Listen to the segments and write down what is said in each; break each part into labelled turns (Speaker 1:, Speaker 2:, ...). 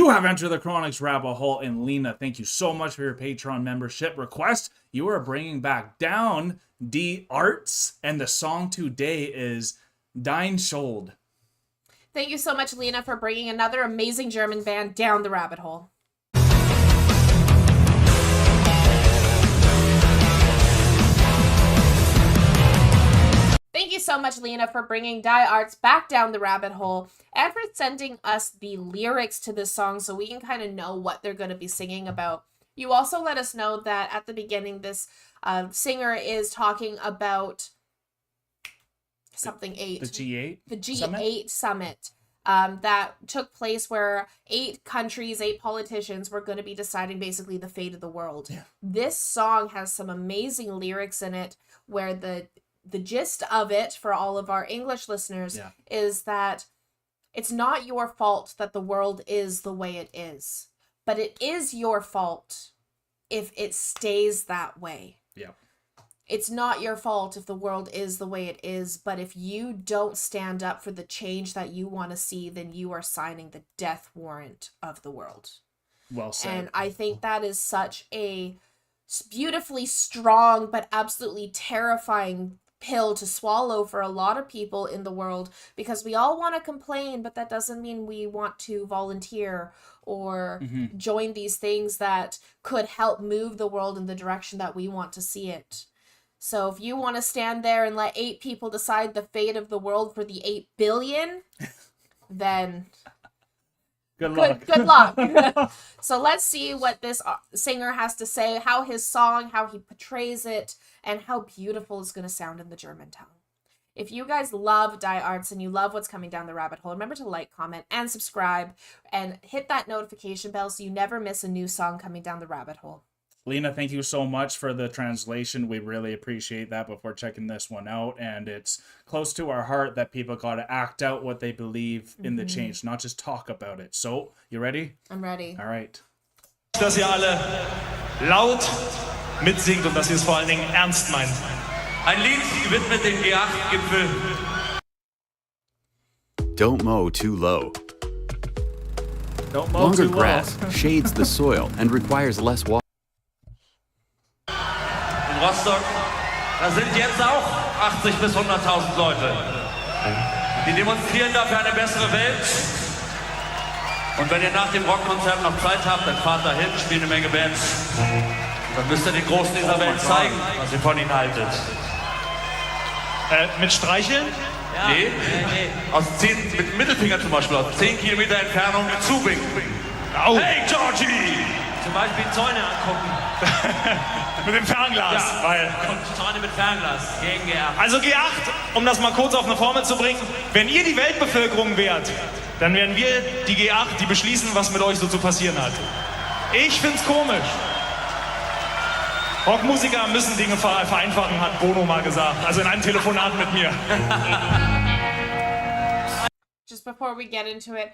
Speaker 1: You have entered the Chronic's Rabbit Hole, and Lena, thank you so much for your Patreon membership request. You are bringing back down Die Arts, and the song today is Deine Schuld.
Speaker 2: Thank you so much, Lena, for bringing another amazing German band down the rabbit hole. Thank you so much, Lena, for bringing Die Arts back down the rabbit hole and for sending us the lyrics to this song so we can kind of know what they're going to be singing about. You also let us know that at the beginning, this singer is talking about something 8.
Speaker 1: The G8?
Speaker 2: The G8 summit that took place where 8 countries, 8 politicians were going to be deciding basically the fate of the world.
Speaker 1: Yeah.
Speaker 2: This song has some amazing lyrics in it where the gist of it for all of our English listeners is that it's not your fault that the world is the way it is, but it is your fault if it stays that way.
Speaker 1: Yeah.
Speaker 2: It's not your fault if the world is the way it is, but if you don't stand up for the change that you want to see, then you are signing the death warrant of the world.
Speaker 1: Well said.
Speaker 2: And I think that is such a beautifully strong but absolutely terrifying pill to swallow for a lot of people in the world, because we all want to complain, but that doesn't mean we want to volunteer or join these things that could help move the world in the direction that we want to see it. So if you want to stand there and let 8 people decide the fate of the world for the 8 billion, then
Speaker 1: good luck.
Speaker 2: Good luck. So let's see what this singer has to say, how his song, how he portrays it, and how beautiful it's going to sound in the German tongue. If you guys love Die Arts and you love what's coming down the rabbit hole, remember to like, comment, and subscribe, and hit that notification bell so you never miss a new song coming down the rabbit hole.
Speaker 1: Lena, thank you so much for the translation. We really appreciate that before checking this one out. And it's close to our heart that people got to act out what they believe in the change, not just talk about it. So, you ready?
Speaker 2: I'm ready.
Speaker 1: All right.
Speaker 3: Dass ihr alle laut mitsingt und dass ihr es vor allen Dingen ernst meint.
Speaker 4: Ein Lied gewidmet dem G8-Gipfel.
Speaker 5: Don't mow too low.
Speaker 1: Don't mow
Speaker 5: Longer
Speaker 1: too low.
Speaker 5: grass shades the soil and requires less water.
Speaker 4: In Rostock, da sind jetzt auch 80 bis 100.000 Leute. Die demonstrieren dafür eine bessere Welt. Und wenn ihr nach dem Rockkonzert noch Zeit habt, dann fahrt dahin, spielt eine Menge Bands. Dann müsst ihr den Großen dieser Welt zeigen, was ihr von ihnen haltet.
Speaker 3: Mit Streicheln?
Speaker 4: Ja. Nee. Mit dem Mittelfinger zum Beispiel, aus 10 Kilometer Entfernung zuwinken.
Speaker 3: Au.
Speaker 4: Hey, Georgie! Zum Beispiel Zäune angucken.
Speaker 3: Mit dem Fernglas.
Speaker 4: Ja,
Speaker 3: Weil,
Speaker 4: und Zäune mit Fernglas gegen G8.
Speaker 3: also G8, um das mal kurz auf eine Formel zu bringen, wenn ihr die Weltbevölkerung wärt, dann wären wir die G8, die beschließen, was mit euch so zu passieren hat. Ich find's komisch. Rockmusiker müssen Dinge vereinfachen, hat Bono mal gesagt. Also in einem Telefonat mit mir.
Speaker 2: Just before we get into it,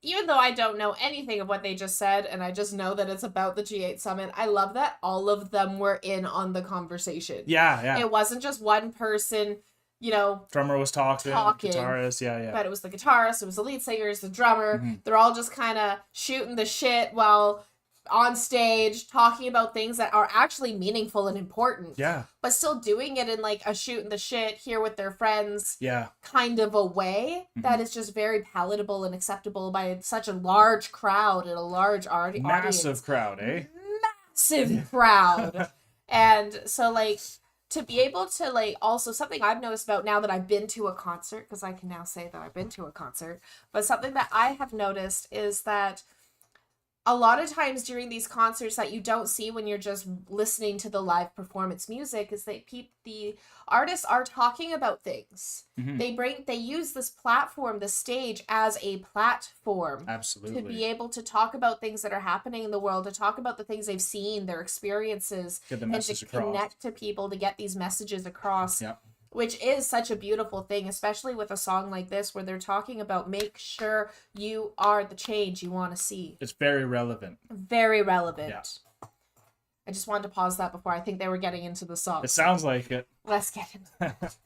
Speaker 2: even though I don't know anything of what they just said, and I just know that it's about the G8 summit, I love that all of them were in on the conversation.
Speaker 1: Yeah.
Speaker 2: It wasn't just one person,
Speaker 1: Drummer was talking. Guitarist, yeah.
Speaker 2: But it was the guitarist, it was the lead singer, it's the drummer. They're all just kind of shooting the shit while on stage talking about things that are actually meaningful and important.
Speaker 1: Yeah.
Speaker 2: But still doing it in like a shooting the shit here with their friends kind of a way that is just very palatable and acceptable by such a large crowd and a large audience.
Speaker 1: Massive crowd, eh?
Speaker 2: Massive crowd. And so like to be able to like, also something I've noticed about now that I've been to a concert, because I can now say that I've been to a concert, but something that I have noticed is that a lot of times during these concerts that you don't see when you're just listening to the live performance music is that the artists are talking about things. They use this platform, the stage, as a platform.
Speaker 1: Absolutely.
Speaker 2: To be able to talk about things that are happening in the world, to talk about the things they've seen, their experiences,
Speaker 1: Get the
Speaker 2: and
Speaker 1: message
Speaker 2: to
Speaker 1: across.
Speaker 2: connect to people to get these messages across.
Speaker 1: Yep.
Speaker 2: Which is such a beautiful thing, especially with a song like this where they're talking about make sure you are the change you want to see.
Speaker 1: It's very relevant.
Speaker 2: Very relevant.
Speaker 1: Yeah.
Speaker 2: I just wanted to pause that before I think they were getting into the song.
Speaker 1: It sounds like it.
Speaker 2: Let's get into it.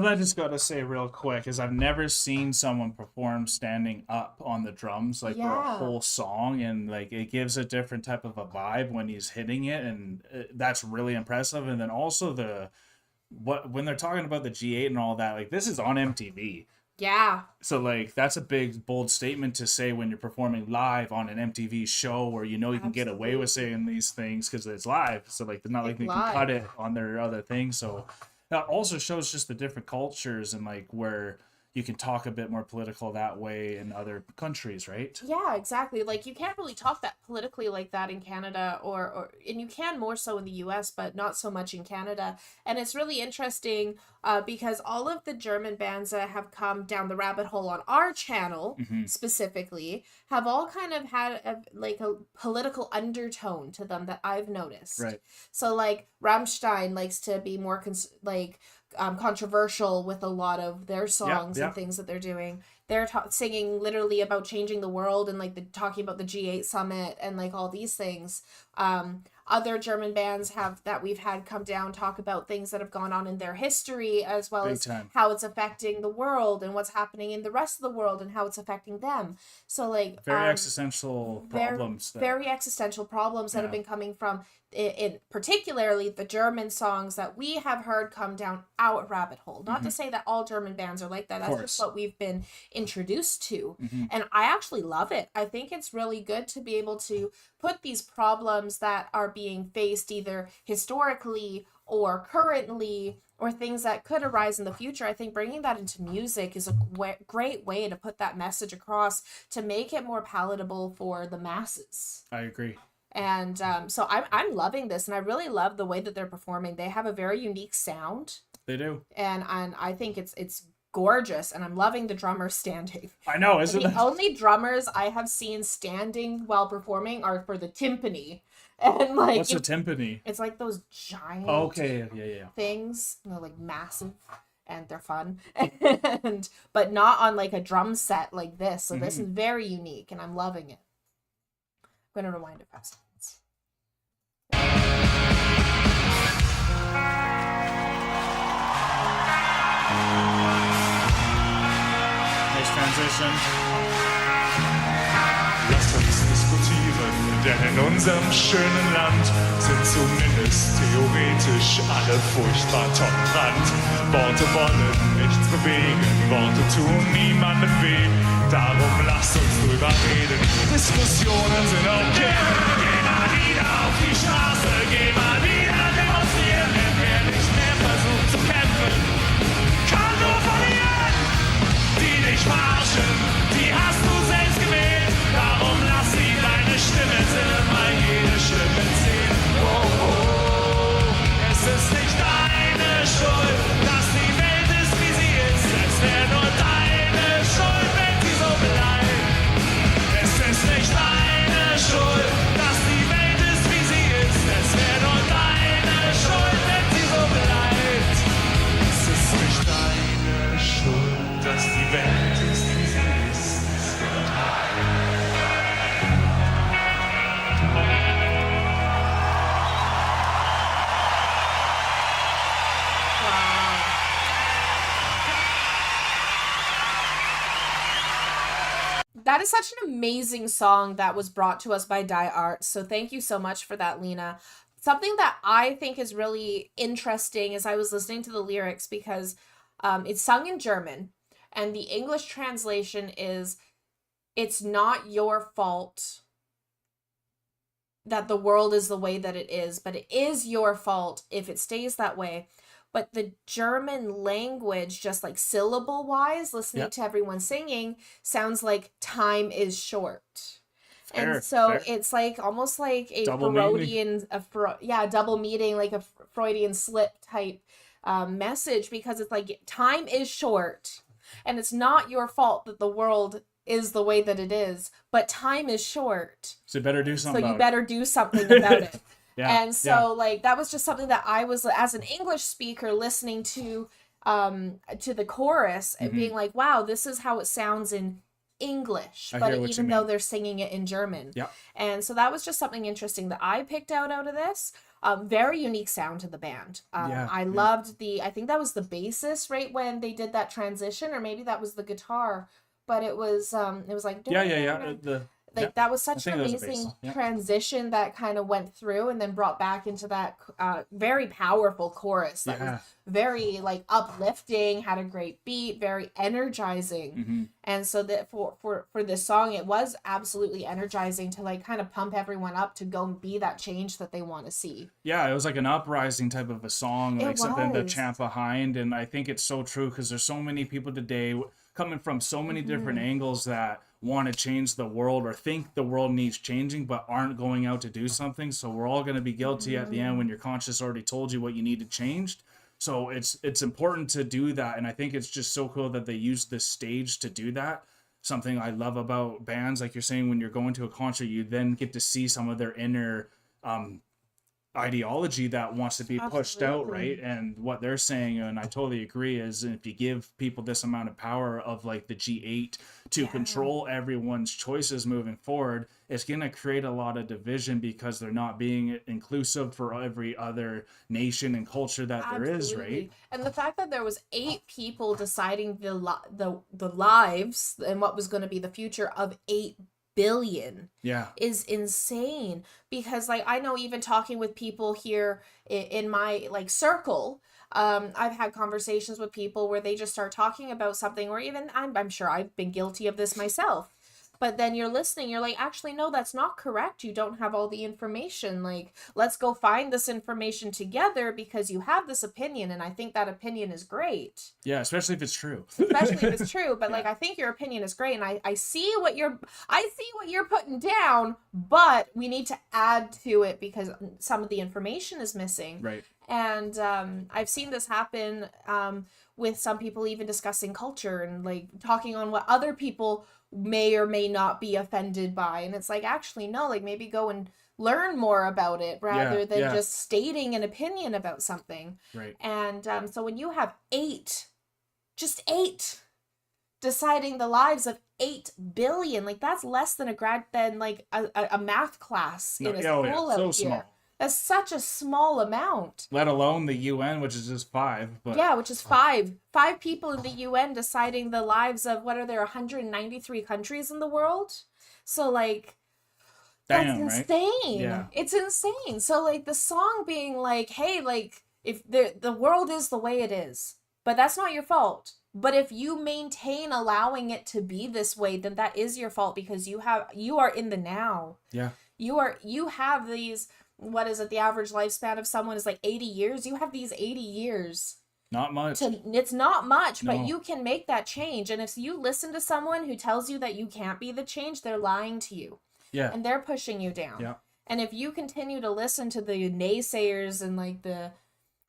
Speaker 1: I just gotta say real quick is I've never seen someone perform standing up on the drums like for a
Speaker 2: Yeah.
Speaker 1: whole song, and like it gives a different type of a vibe when he's hitting it, and that's really impressive. And then also when they're talking about the G8 and all that, like this is on MTV.
Speaker 2: Yeah.
Speaker 1: So like that's a big bold statement to say when you're performing live on an MTV show where you know you can get away with saying these things because it's live. So like they're not like they can cut it on their other thing. So that also shows just the different cultures and like where you can talk a bit more political that way in other countries, right?
Speaker 2: Yeah, exactly. Like you can't really talk that politically like that in Canada or and you can more so in the US, but not so much in Canada. And it's really interesting because all of the German bands that have come down the rabbit hole on our channel specifically have all kind of had a political undertone to them that I've noticed.
Speaker 1: Right.
Speaker 2: So like Rammstein likes to be more controversial with a lot of their songs and things that they're doing. They're singing literally about changing the world and like talking about the G8 summit and like all these things. Other German bands that we've had come down talk about things that have gone on in their history as well as how it's affecting the world and what's happening in the rest of the world and how it's affecting them. So like
Speaker 1: very existential problems.
Speaker 2: Very existential problems that have been coming from in particularly the German songs that we have heard come down our rabbit hole. Not to say that all German bands are like that. That's just what we've been introduced to. And I actually love it. I think it's really good to be able to put these problems that are being faced either historically or currently or things that could arise in the future. I think bringing that into music is a great way to put that message across to make it more palatable for the masses.
Speaker 1: I agree.
Speaker 2: And so I'm loving this, and I really love the way that they're performing. They have a very unique sound.
Speaker 1: They do.
Speaker 2: And I think it's gorgeous, and I'm loving the drummers standing.
Speaker 1: I know, isn't it?
Speaker 2: The only drummers I have seen standing while performing are for the timpani. And like
Speaker 1: what's a timpani?
Speaker 2: It's like those giant things. They're like massive and they're fun. But not on like a drum set like this. So this is very unique and I'm loving it. I'm gonna rewind it fast.
Speaker 1: Nice transition.
Speaker 3: Lasst uns diskutieren, denn in unserem schönen Land sind zumindest theoretisch alle furchtbar tolerant. Worte wollen nichts bewegen, Worte tun niemandem weh. Darum lasst uns drüber reden, Diskussionen sind okay. Geh mal wieder auf die Straße, geh mal wieder demonstrieren. Denn wer nicht mehr versucht zu kämpfen, kann nur verlieren. Die dich verarschen, die hast du selbst gewählt. Darum lass sie deine Stimme zählen, weil jede Stimme zählt. Oh, oh, es ist nicht deine Schuld, dass die Welt ist, wie sie ist. Es wäre nur deine Schuld, wenn sie so bleibt. Es ist nicht deine Schuld, dass die Welt ist, wie sie ist. Es wäre nur deine Schuld, wenn sie so bleibt. Es ist nicht deine Schuld, dass die Welt ist, wie sie ist.
Speaker 2: That is such an amazing song that was brought to us by Die Art. So thank you so much for that, Lena. Something that I think is really interesting as I was listening to the lyrics because it's sung in German and the English translation is, it's not your fault that the world is the way that it is, but it is your fault if it stays that way. But the German language, just like syllable wise, listening to everyone singing, sounds like time is short. And so it's like almost like a Freudian, double meaning, like a Freudian slip type message, because it's like time is short and it's not your fault that the world is the way that it is, but time is short.
Speaker 1: So you better do something.
Speaker 2: So you better do something about it.
Speaker 1: Yeah,
Speaker 2: and so like that was just something that I was, as an English speaker, listening to the chorus and being like, wow, this is how it sounds in English,
Speaker 1: I
Speaker 2: but
Speaker 1: hear what you
Speaker 2: even though
Speaker 1: mean.
Speaker 2: they're singing it in German.
Speaker 1: Yeah.
Speaker 2: And so that was just something interesting that I picked out of this. Very unique sound to the band. I loved I think that was the bassist right when they did that transition, or maybe that was the guitar, but it was like
Speaker 1: Yeah.
Speaker 2: that was
Speaker 1: I
Speaker 2: such
Speaker 1: think
Speaker 2: an
Speaker 1: it was a bass
Speaker 2: amazing
Speaker 1: song, yeah.
Speaker 2: transition that kind of went through and then brought back into that very powerful chorus that was very like uplifting, had a great beat, very energizing. And so that for this song, it was absolutely energizing to like kind of pump everyone up to go and be that change that they want to see.
Speaker 1: Yeah, it was like an uprising type of a song, like something to
Speaker 2: was.
Speaker 1: champ behind. And I think it's so true because there's so many people today coming from so many different angles that want to change the world or think the world needs changing but aren't going out to do something. So we're all going to be guilty at the end when your conscience already told you what you need to change. So it's important to do that, and I think it's just so cool that they use this stage to do that. Something I love about bands, like you're saying, when you're going to a concert, you then get to see some of their inner ideology that wants to be pushed out, right? And what they're saying, and I totally agree, is if you give people this amount of power of like the G8 to control everyone's choices moving forward, it's going to create a lot of division because they're not being inclusive for every other nation and culture that there is, right?
Speaker 2: And the fact that there was 8 people deciding the lives and what was going to be the future of 8 billion is insane. Because like I know, even talking with people here in my like circle, I've had conversations with people where they just start talking about something, or even I'm sure I've been guilty of this myself. But then you're listening, you're like, actually, no, that's not correct. You don't have all the information. Like, let's go find this information together because you have this opinion. And I think that opinion is great.
Speaker 1: Yeah, especially if it's true.
Speaker 2: Especially if it's true. But like, I think your opinion is great. And I see what you're putting down, but we need to add to it because some of the information is missing.
Speaker 1: Right.
Speaker 2: And I've seen this happen with some people even discussing culture and like talking on what other people may or may not be offended by. And it's like, actually, no, like maybe go and learn more about it rather than just stating an opinion about something.
Speaker 1: Right.
Speaker 2: And so when you have 8 deciding the lives of 8 billion, like that's less than a math class in a school out
Speaker 1: so
Speaker 2: here.
Speaker 1: small.
Speaker 2: That's such a small amount.
Speaker 1: Let alone the UN, which is just 5. But
Speaker 2: yeah, which is 5. 5 people in the UN deciding the lives of, what are there, 193 countries in the world? So, like,
Speaker 1: damn,
Speaker 2: that's insane.
Speaker 1: Right? Yeah.
Speaker 2: It's insane. So, like, the song being like, hey, like, if the world is the way it is, but that's not your fault. But if you maintain allowing it to be this way, then that is your fault because you are in the now.
Speaker 1: Yeah.
Speaker 2: You have these... What is it? The average lifespan of someone is like 80 years. You have these 80 years.
Speaker 1: Not much.
Speaker 2: It's not much,
Speaker 1: No.
Speaker 2: but you can make that change. And if you listen to someone who tells you that you can't be the change, they're lying to you.
Speaker 1: Yeah.
Speaker 2: And they're pushing you down.
Speaker 1: Yeah.
Speaker 2: And if you continue to listen to the naysayers and like the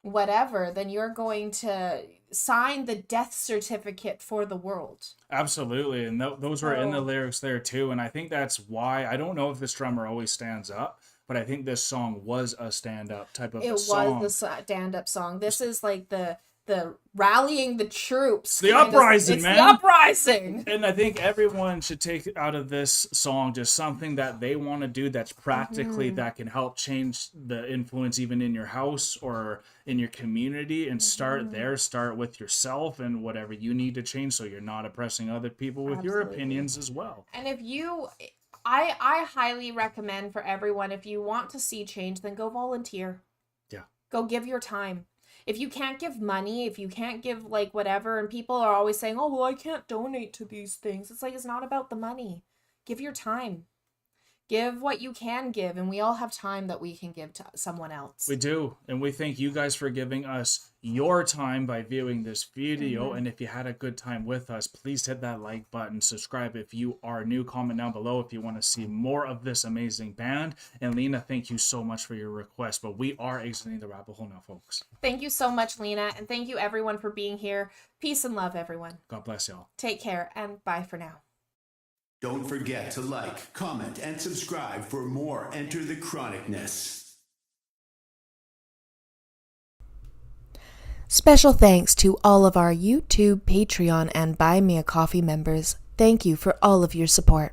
Speaker 2: whatever, then you're going to sign the death certificate for the world.
Speaker 1: Absolutely. And those were in the lyrics there too. And I think that's why, I don't know if this drummer always stands up, but I think this song was a stand-up type of a song.
Speaker 2: It was the stand-up song. This is like the rallying the troops.
Speaker 1: The uprising, man.
Speaker 2: It's the uprising.
Speaker 1: And I think everyone should take out of this song just something that they want to do that's practically that can help change the influence even in your house or in your community, and start with yourself and whatever you need to change so you're not oppressing other people with your opinions as well.
Speaker 2: And if you... I highly recommend for everyone, if you want to see change, then go volunteer.
Speaker 1: Yeah.
Speaker 2: Go give your time. If you can't give money, if you can't give like whatever, and people are always saying, oh, well, I can't donate to these things. It's like, it's not about the money. Give your time. Give what you can give, and we all have time that we can give to someone else.
Speaker 1: We do, and we thank you guys for giving us your time by viewing this video. And if you had a good time with us, please hit that like button, subscribe if you are new, comment down below if you want to see more of this amazing band. And Lena, thank you so much for your request, but we are exiting the rabbit hole now, folks.
Speaker 2: Thank you so much, Lena, and thank you everyone for being here. Peace and love, everyone.
Speaker 1: God bless y'all.
Speaker 2: Take care, and bye for now.
Speaker 6: Don't forget to like, comment, and subscribe for more Enter the Chronicness.
Speaker 2: Special thanks to all of our YouTube, Patreon, and Buy Me a Coffee members. thank you for all of your support.